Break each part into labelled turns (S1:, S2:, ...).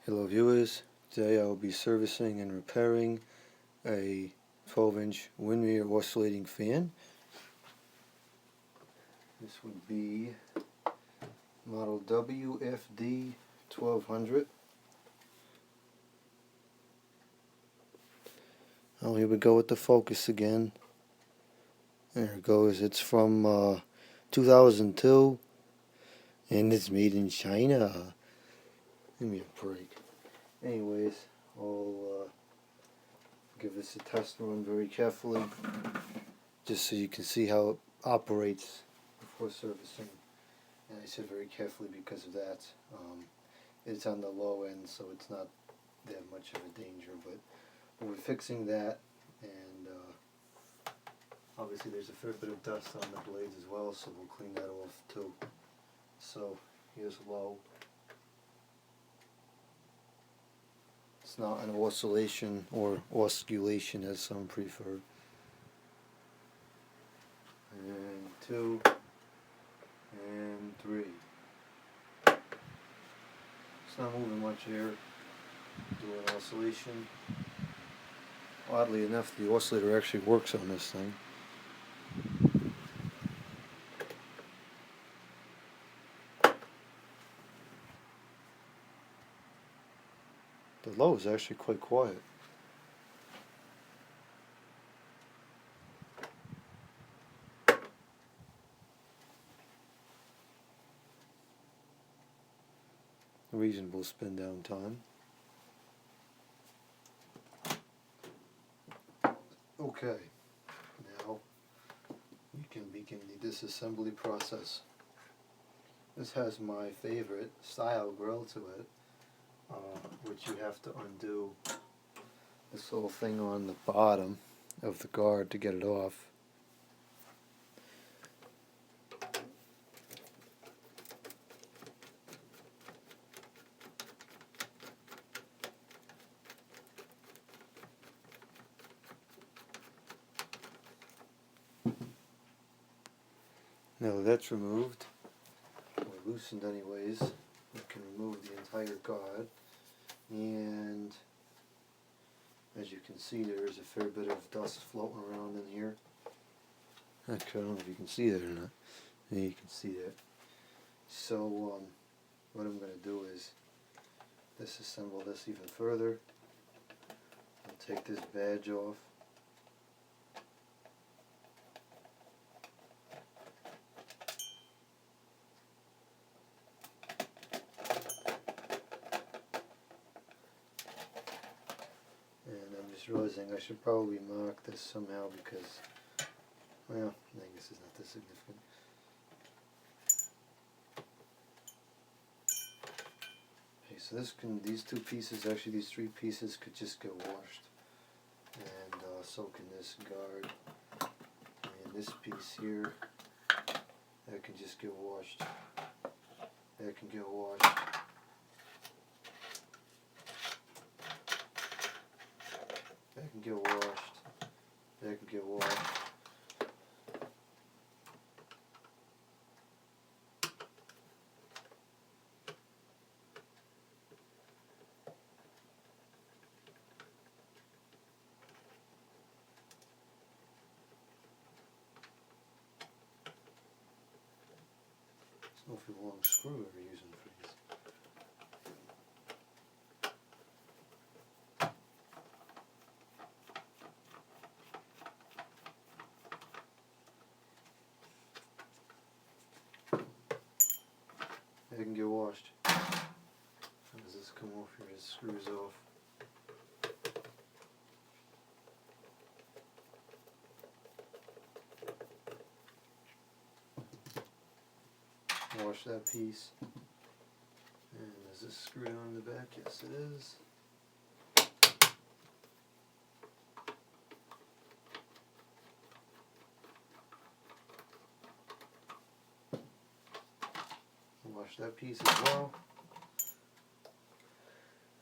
S1: Hello viewers, today I will be servicing and repairing a 12-inch Windmere oscillating fan. This would be model WFD 1200. Oh, here we go with the focus again. There it goes. It's from 2002 and it's made in China. Give me a break. Anyways, I'll give this a test run very carefully just so you can see how it operates before servicing. And I said very carefully because of that. It's on the low end, so it's not that much of a danger, but we're fixing that, and obviously there's a fair bit of dust on the blades as well, so we'll clean that off too. So here's low. It's not an oscillation or osculation as some prefer. And 2 and 3. It's not moving much here. Doing oscillation. Oddly enough, the oscillator actually works on this thing. The low is actually quite quiet. Reasonable spin down time. Okay, now we can begin the disassembly process. This has my favorite style grill to it, which you have to undo this little thing on the bottom of the guard to get it off. Now that's removed, or loosened anyways, we can remove the entire guard, and as you can see there is a fair bit of dust floating around in here. Actually, I don't know if you can see that or not. Yeah, you can see that. So what I'm going to do is disassemble this even further. I'll take this badge off. Realizing I should probably mark this somehow because, well, I guess it's not that significant. Okay, so these two pieces, actually these three pieces could just get washed and soak in this guard. And this piece here, that can just get washed. That can get washed. That can get washed. That can get washed. It's an awfully long screw we're using for these. They can get washed. How does this come off here? It screws off. Wash that piece. And is this screwed on the back? Yes, it is. Wash that piece as well.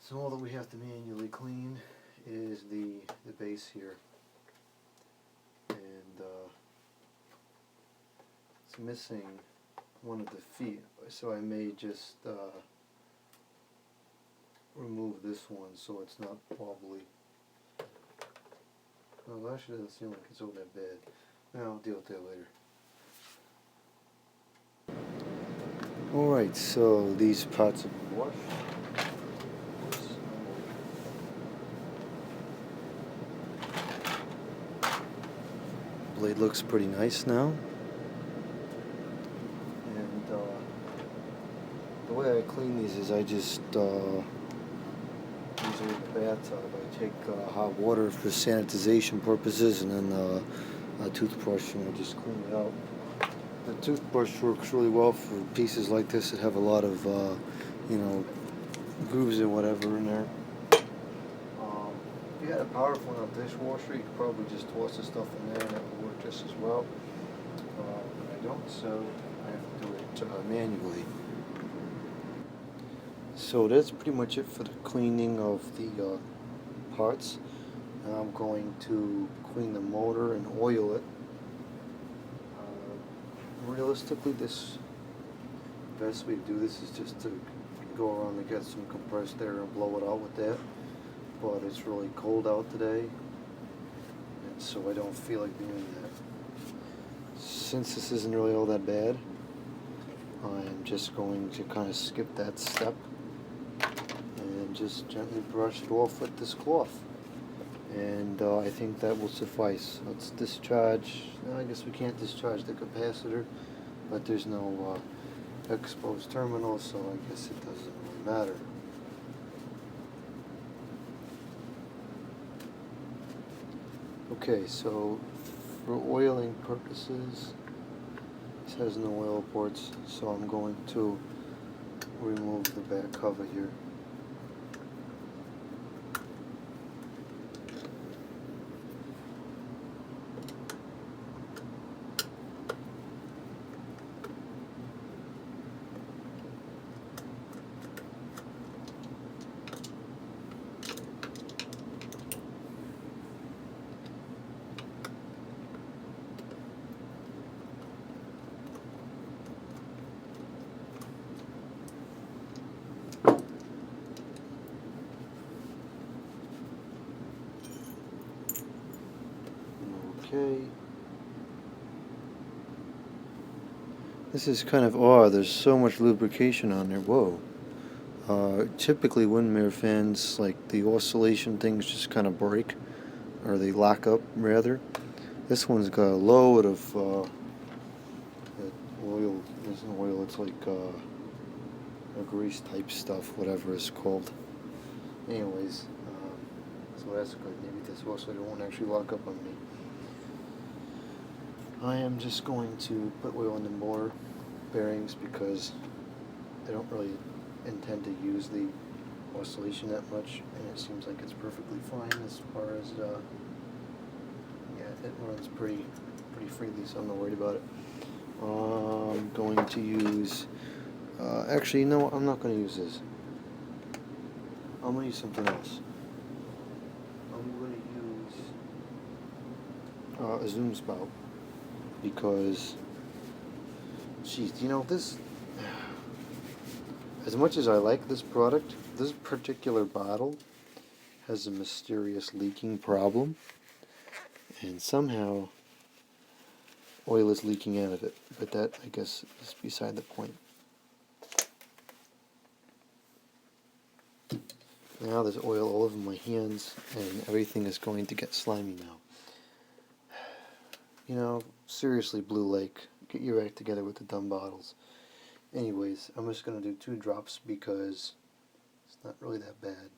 S1: So all that we have to manually clean is the base here, and it's missing one of the feet, so I may just remove this one so it's not wobbly. No, actually it doesn't seem like it's all that bad. I'll deal with that later. Alright, so these pots have been washed. Blade looks pretty nice now. And the way I clean these is I just usually the bathtub. I take hot water for sanitization purposes, and then a toothbrush, and I just clean it out. The toothbrush works really well for pieces like this that have a lot of, grooves and whatever in there. If you had a powerful enough dishwasher, you could probably just toss the stuff in there and that would work just as well. But I don't, so I have to do it manually. So that's pretty much it for the cleaning of the parts. Now I'm going to clean the motor and oil it. Realistically, the best way to do this is just to go around and get some compressed air and blow it out with that. But it's really cold out today, and so I don't feel like doing that. Since this isn't really all that bad, I'm just going to kind of skip that step and just gently brush it off with this cloth. And I think that will suffice. Let's discharge. I guess we can't discharge the capacitor, but there's no exposed terminal, so I guess it doesn't really matter. Okay, so for oiling purposes, this has no oil ports, so I'm going to remove the back cover here. Okay. This is kind of odd. There's so much lubrication on there. Whoa. Typically Windmere fans, like the oscillation things, just kind of break, or they lock up rather. This one's got a load of oil. Isn't oil, it's like a grease type stuff, whatever it's called. Anyways, so that's good. Maybe this oscillator won't actually lock up on me. I am just going to put oil in the motor bearings because I don't really intend to use the oscillation that much, and it seems like it's perfectly fine as far as yeah, it runs pretty freely, so I'm not worried about it. I'm going to use actually no, I'm not going to use this. I'm going to use something else. I'm going to use a zoom spout, because geez, this, as much as I like this product, this particular bottle has a mysterious leaking problem, and somehow oil is leaking out of it, but that, I guess, is beside the point. Now there's oil all over my hands, and everything is going to get slimy now. Seriously, Blue Lake, get your act together with the dumb bottles. Anyways, I'm just going to do 2 drops because it's not really that bad.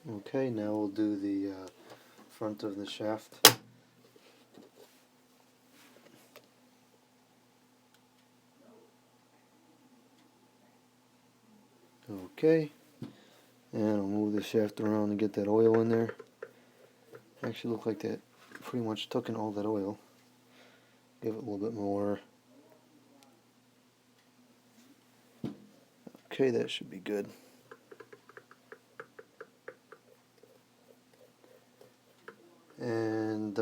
S1: Okay, now we'll do the front of the shaft. Okay, and I'll move the shaft around and get that oil in there. Actually looked like that pretty much took in all that oil. Give it a little bit more. Okay, that should be good. And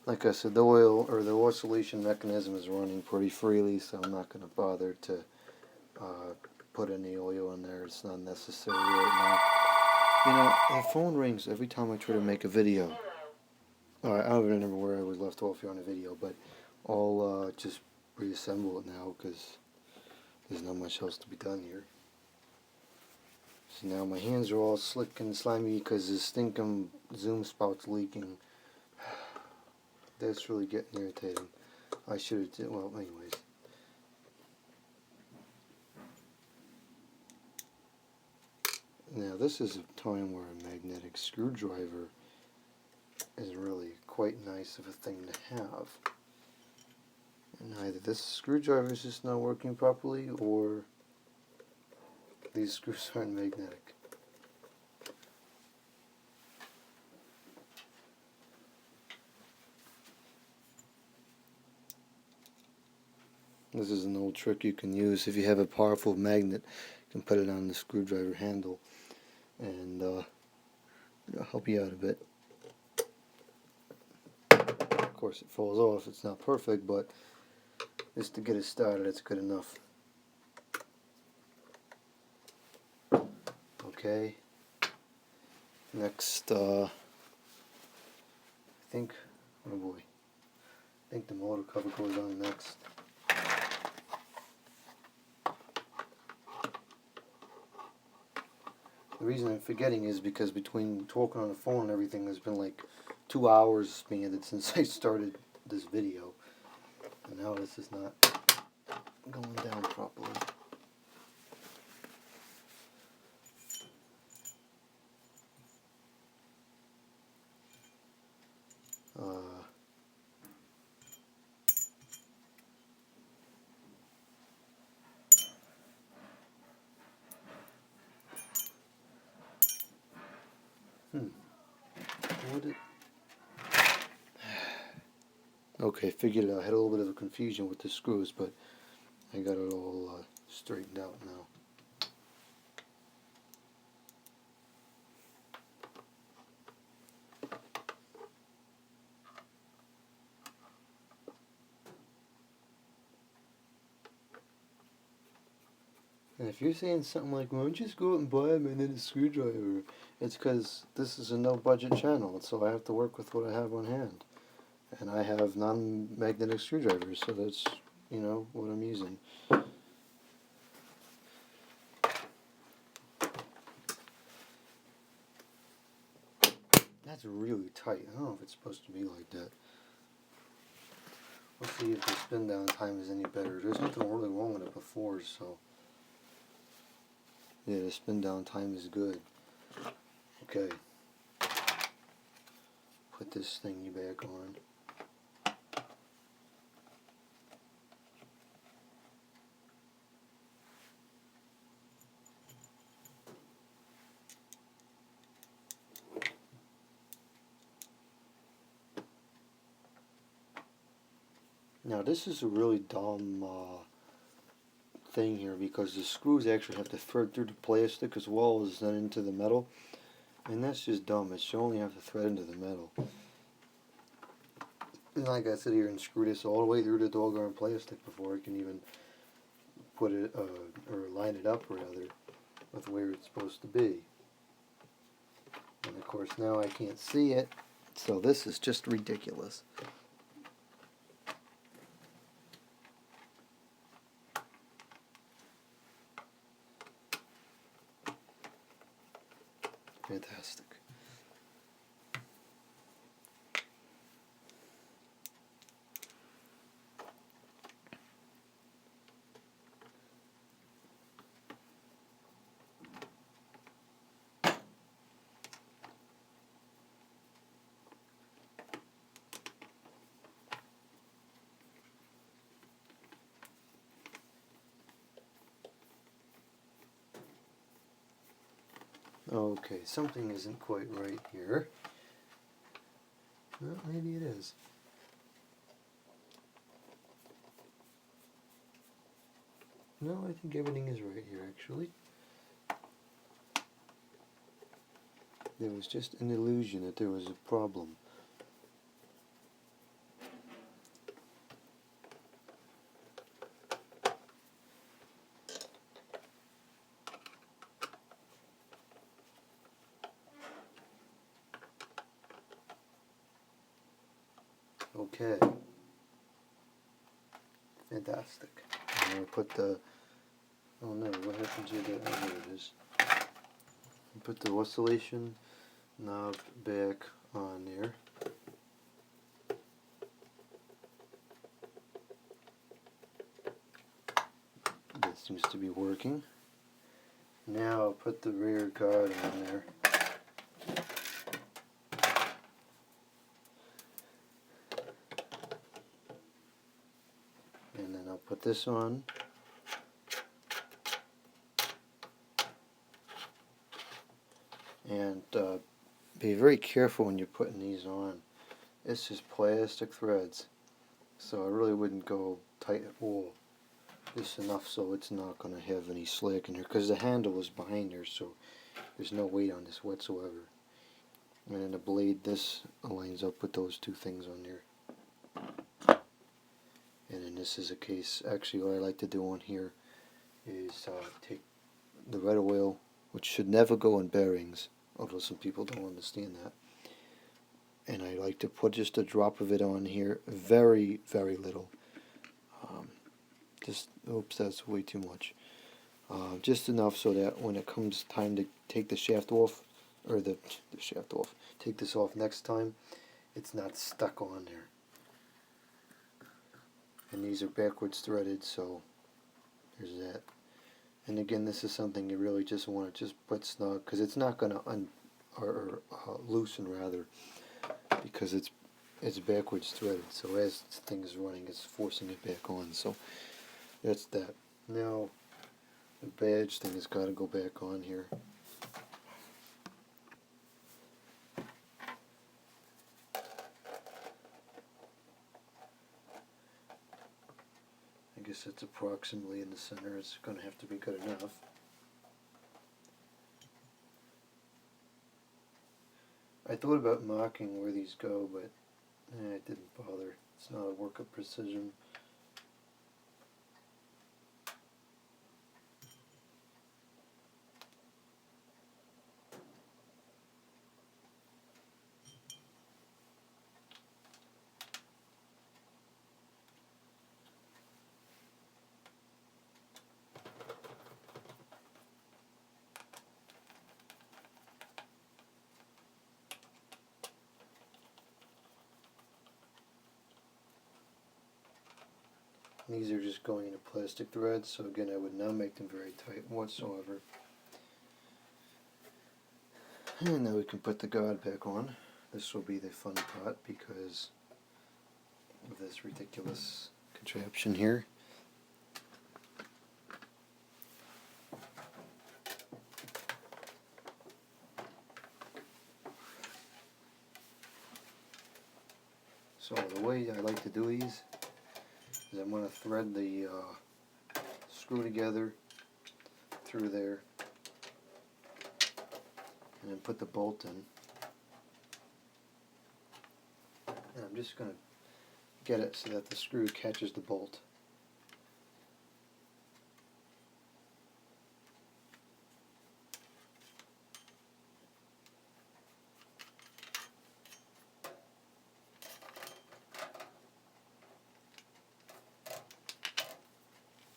S1: like I said, the oil or the oscillation mechanism is running pretty freely, so I'm not going to bother to put any oil in there. It's not necessary right now. You know, the phone rings every time I try to make a video. I don't remember where I was left off here on the video, but I'll just reassemble it now because there's not much else to be done here. So now my hands are all slick and slimy because this stinking zoom spout's leaking. That's really getting irritating. I should have, well, anyways. Now this is a time where a magnetic screwdriver is really quite nice of a thing to have. And either this screwdriver is just not working properly, or these screws aren't magnetic. This is an old trick you can use if you have a powerful magnet. You can put it on the screwdriver handle, and it'll help you out a bit. Of course, it falls off. It's not perfect, but just to get it started, it's good enough. Okay. Next, I think, oh boy, I think the motor cover goes on next. The reason I'm forgetting is because between talking on the phone and everything, there's been like 2 hours spanned since I started this video. And now this is not going down properly. What it? Okay, figured it out. I had a little bit of a confusion with the screws, but I got it all straightened out now. And if you're saying something like, "Why don't you just go out and buy a magnetic screwdriver?" It's because this is a no-budget channel, so I have to work with what I have on hand. And I have non-magnetic screwdrivers, so that's, you know, what I'm using. That's really tight. I don't know if it's supposed to be like that. Let's see if the spin down time is any better. There's nothing really wrong with it before, so yeah, the spin down time is good. Okay. Put this thingy back on. Now this is a really dumb thing here, because the screws actually have to thread through the plastic as well as then into the metal, and that's just dumb. It should only have to thread into the metal. And I gotta sit here and screw this all the way through the doggone plastic before I can even put it or line it up rather with where it's supposed to be. And of course now I can't see it, so this is just ridiculous. Fantastic. Okay, something isn't quite right here. Well, maybe it is. No, I think everything is right here, actually. There was just an illusion that there was a problem. Okay. Fantastic. I'm going to put the... Oh no, what happened to the... Oh, there it is. Put the oscillation knob back on there. That seems to be working. Now I'll put the rear guard on there. And then I'll put this on. And be very careful when you're putting these on. It's just plastic threads, so I really wouldn't go tight at all. Just enough so it's not going to have any slack in here, because the handle is behind there, so there's no weight on this whatsoever. And then the blade, this lines up with those two things on there. And then this is a case, actually what I like to do on here is take the red oil, which should never go in bearings, although some people don't understand that. And I like to put just a drop of it on here, very, very little. Oops, that's way too much. Just enough so that when it comes time to take the shaft off, or the shaft off, take this off next time, it's not stuck on there. And these are backwards threaded, so there's that. And again, this is something you really just want to just put snug, because it's not going to loosen rather, because it's backwards threaded. So as the thing is running, it's forcing it back on. So that's that. Now the badge thing has got to go back on here. I guess it's approximately in the center. It's going to have to be good enough. I thought about marking where these go, but it didn't bother. It's not a work of precision. These are just going into plastic threads, so again I would not make them very tight whatsoever. And now we can put the guard back on. This will be the fun part because of this ridiculous contraption here. So the way I like to do these is I'm going to thread the screw together through there and then put the bolt in. And I'm just going to get it so that the screw catches the bolt.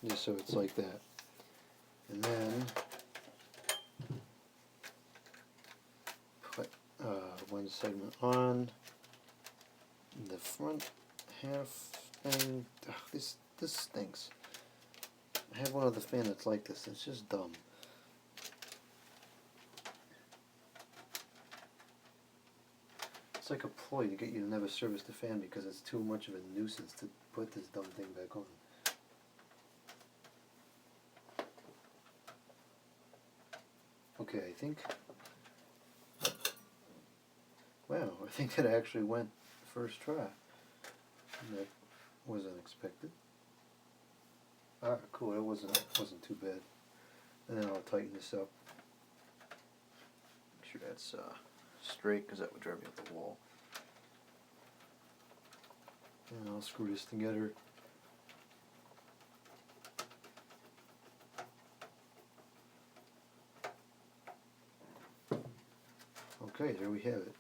S1: Just so it's like that. And then put one segment on the front half, and this stinks. I have one other fan that's like this. It's just dumb. It's like a ploy to get you to never service the fan because it's too much of a nuisance to put this dumb thing back on. Okay, I think Wow, I think that actually went first try. That was unexpected. Alright, cool, that wasn't too bad. And then I'll tighten this up. Make sure that's straight, because that would drive me up the wall. And I'll screw this together. Okay, there we have it.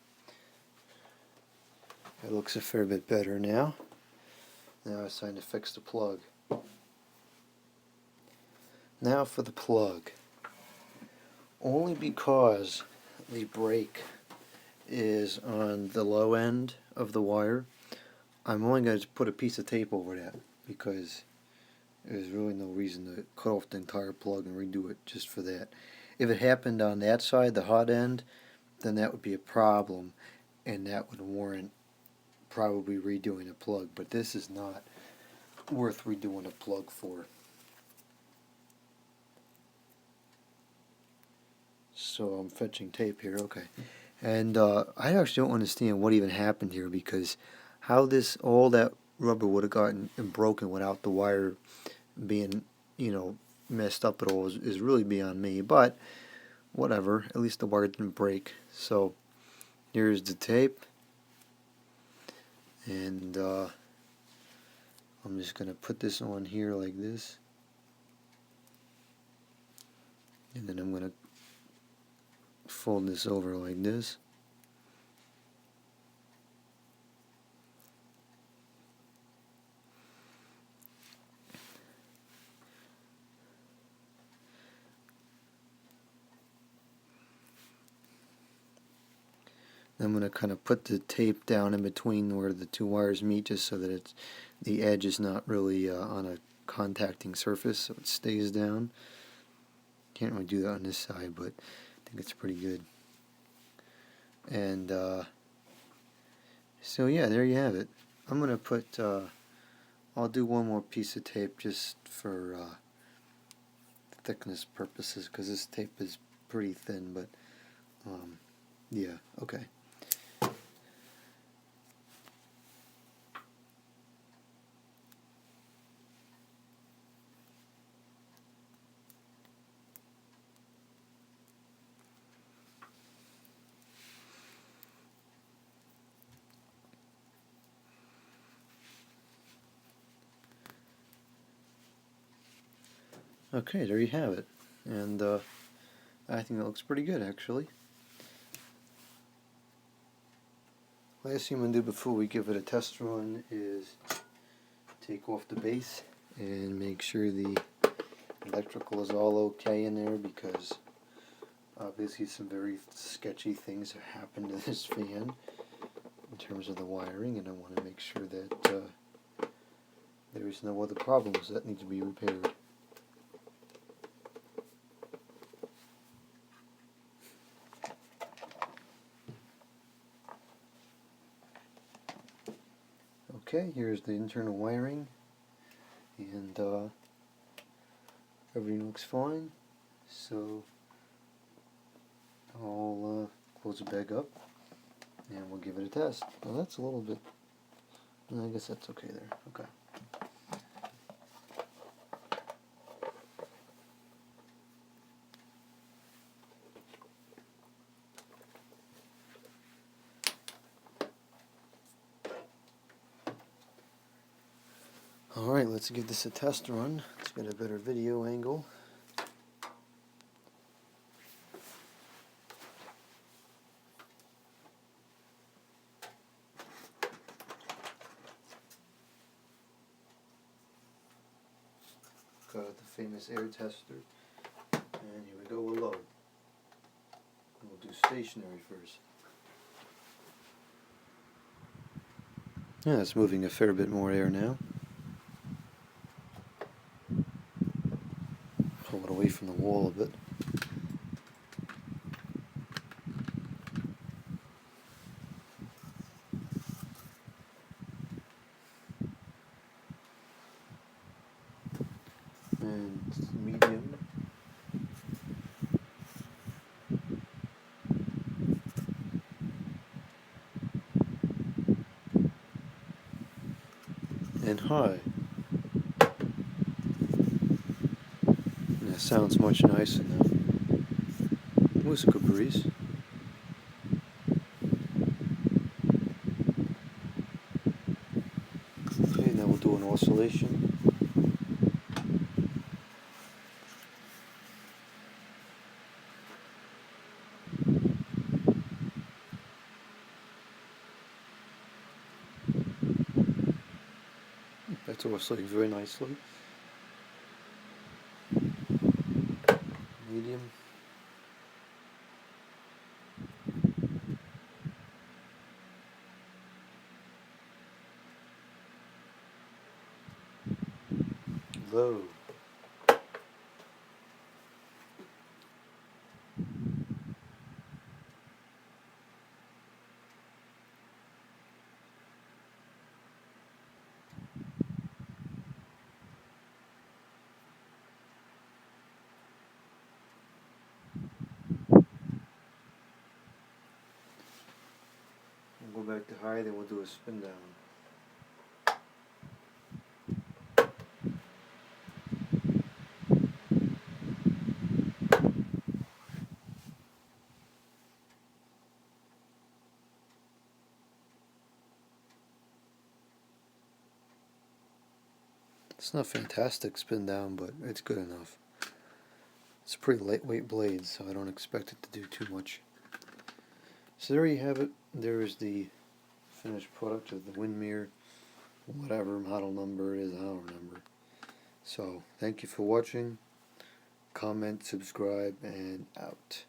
S1: It looks a fair bit better now. Now it's time to fix the plug. Now for the plug. Only because the break is on the low end of the wire, I'm only going to put a piece of tape over that, because there's really no reason to cut off the entire plug and redo it just for that. If it happened on that side, the hot end, then that would be a problem, and that would warrant probably redoing a plug, but this is not worth redoing a plug for. So I'm fetching tape here, okay. And I actually don't understand what even happened here, because how all that rubber would have gotten broken without the wire being, messed up at all is really beyond me. But whatever, at least the wire didn't break. So here's the tape, and I'm just going to put this on here like this, and then I'm going to fold this over like this. I'm going to kind of put the tape down in between where the two wires meet, just so that the edge is not really on a contacting surface, so it stays down. Can't really do that on this side, but I think it's pretty good. And so yeah, there you have it. I'm going to put, I'll do one more piece of tape just for thickness purposes, because this tape is pretty thin, but yeah, okay. Okay, there you have it, and I think that looks pretty good, actually. Last thing I'm going to do before we give it a test run is take off the base and make sure the electrical is all okay in there, because obviously some very sketchy things have happened to this fan in terms of the wiring, and I want to make sure that there's no other problems that need to be repaired. Okay, here's the internal wiring, and everything looks fine, so I'll close it back up and we'll give it a test. Well, that's a little bit, I guess that's okay there, okay. Alright, let's give this a test run. Let's get a better video angle. Got the famous air tester. And here we go, we're low. We'll do stationary first. Yeah, it's moving a fair bit more air now. Pull it away from the wall a bit. And medium. and high. And that sounds much nicer now. Musical breeze. Okay, now we'll do an oscillation. That's oscillating very nicely. Medium. Low. We'll go back to high, then we'll do a spin down. It's not fantastic spin down, but it's good enough. It's a pretty lightweight blade, so I don't expect it to do too much. So there you have it. There is the finished product of the Windmere, whatever model number it is, I don't remember. So thank you for watching. Comment, subscribe, and out.